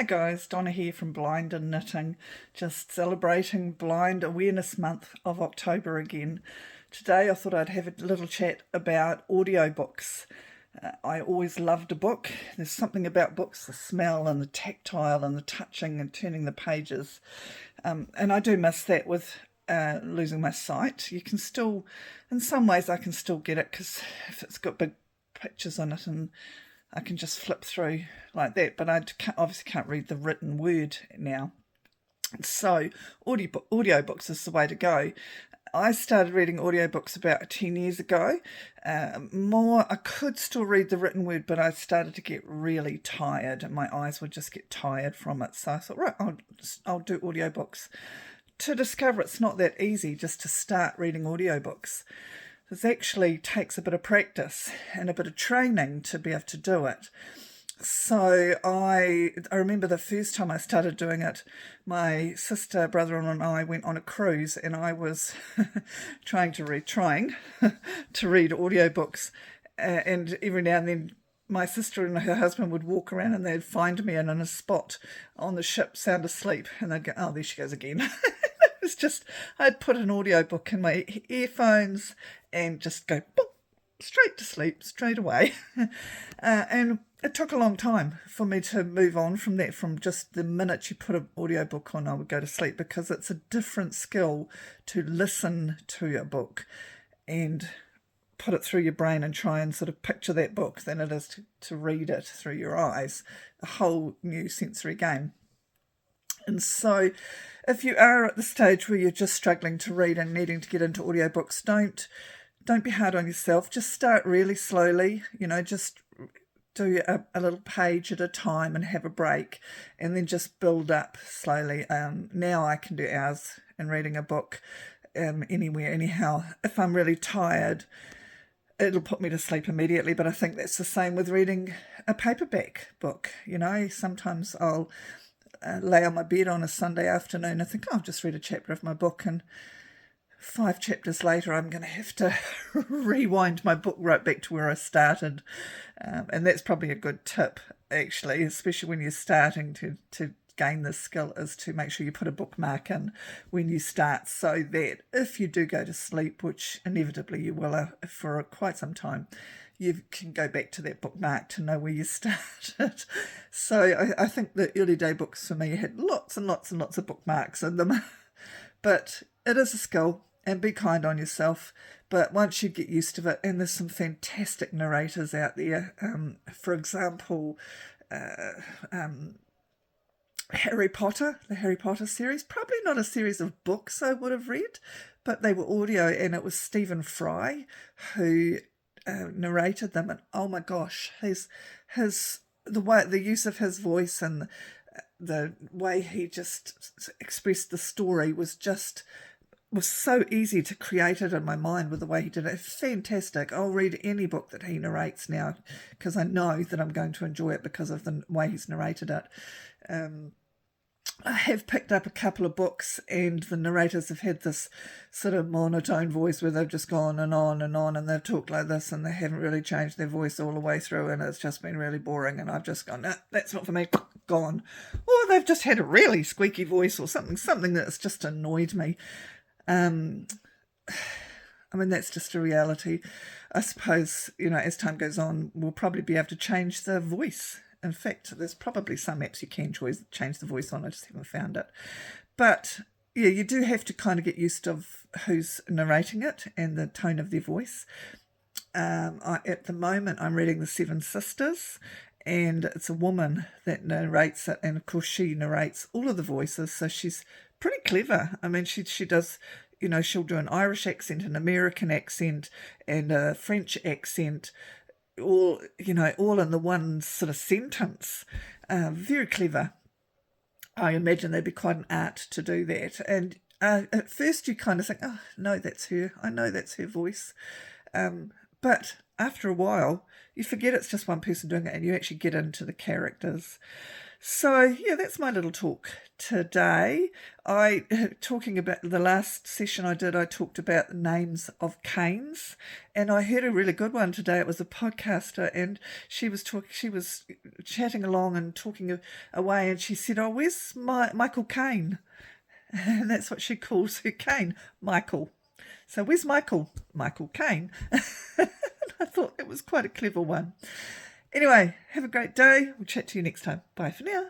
Hi guys, Donna here from Blind and Knitting, just celebrating Blind Awareness Month of October again. Today I thought I'd have a little chat about audiobooks. I always loved a book. There's something about books, the smell and the tactile and the touching and turning the pages. And I do miss that with losing my sight. You can still, in some ways I can still get it because if it's got big pictures on it and I can just flip through like that, but obviously can't read the written word now. So audiobooks is the way to go. I started reading audiobooks about 10 years ago. I could still read the written word, but I started to get really tired and my eyes would just get tired from it. So I thought, right, I'll do audiobooks. To discover it's not that easy just to start reading audiobooks. It actually takes a bit of practice and a bit of training to be able to do it. So I remember the first time I started doing it, my sister, brother-in-law and I went on a cruise and I was trying to read audiobooks, and every now and then my sister and her husband would walk around and they'd find me in a spot on the ship sound asleep and they'd go, oh, there she goes again. It's just, I'd put an audiobook in my earphones and just go boop, straight to sleep, straight away. And it took a long time for me to move on from that, from just the minute you put an audiobook on, I would go to sleep, because it's a different skill to listen to a book and put it through your brain and try and sort of picture that book than it is to read it through your eyes. A whole new sensory game. And so if you are at the stage where you're just struggling to read and needing to get into audiobooks, don't be hard on yourself. Just start really slowly, just do a little page at a time and have a break, and then just build up slowly. Now I can do hours in reading a book anywhere, anyhow. If I'm really tired, it'll put me to sleep immediately, but I think that's the same with reading a paperback book. Sometimes I'll lay on my bed on a Sunday afternoon and think, I'll just read a chapter of my book, and 5 chapters later I'm going to have to rewind my book right back to where I started. And that's probably a good tip, actually, especially when you're starting to gain this skill, is to make sure you put a bookmark in when you start, so that if you do go to sleep, which inevitably you will for quite some time, you can go back to that bookmark to know where you started. So I think the early day books for me had lots and lots and lots of bookmarks in them. But it is a skill, and be kind on yourself. But once you get used to it, and there's some fantastic narrators out there. For example, Harry Potter, the Harry Potter series, probably not a series of books I would have read, but they were audio, and it was Stephen Fry who narrated them, and oh my gosh, the use of his voice and the way he just expressed the story was so easy to create it in my mind with the way he did it. Fantastic. I'll read any book that he narrates now because I know that I'm going to enjoy it because of the way he's narrated it. I have picked up a couple of books and the narrators have had this sort of monotone voice where they've just gone and on and on, and they've talked like this and they haven't really changed their voice all the way through, and it's just been really boring, and I've just gone, nah, that's not for me, gone. Or they've just had a really squeaky voice or something that's just annoyed me. I mean, that's just a reality. I suppose, as time goes on, we'll probably be able to change the voice. In fact, there's probably some apps you can change the voice on. I just haven't found it. But yeah, you do have to kind of get used to who's narrating it and the tone of their voice. At the moment, I'm reading The Seven Sisters, and it's a woman that narrates it. And of course, she narrates all of the voices. So she's pretty clever. I mean, she does, she'll do an Irish accent, an American accent, and a French accent, all in the one sort of sentence. Very clever. I imagine there'd be quite an art to do that. And at first you kind of think, oh, no, that's her. I know that's her voice. But after a while, you forget it's just one person doing it and you actually get into the characters. So, yeah, that's my little talk today. Talking about the last session I did, I talked about the names of canes, and I heard a really good one today. It was a podcaster, and she was chatting along and talking away, and she said, "Oh, where's Michael Caine?" And that's what she calls her cane, Michael. So where's Michael? Michael Caine. I thought it was quite a clever one. Anyway, have a great day. We'll chat to you next time. Bye for now.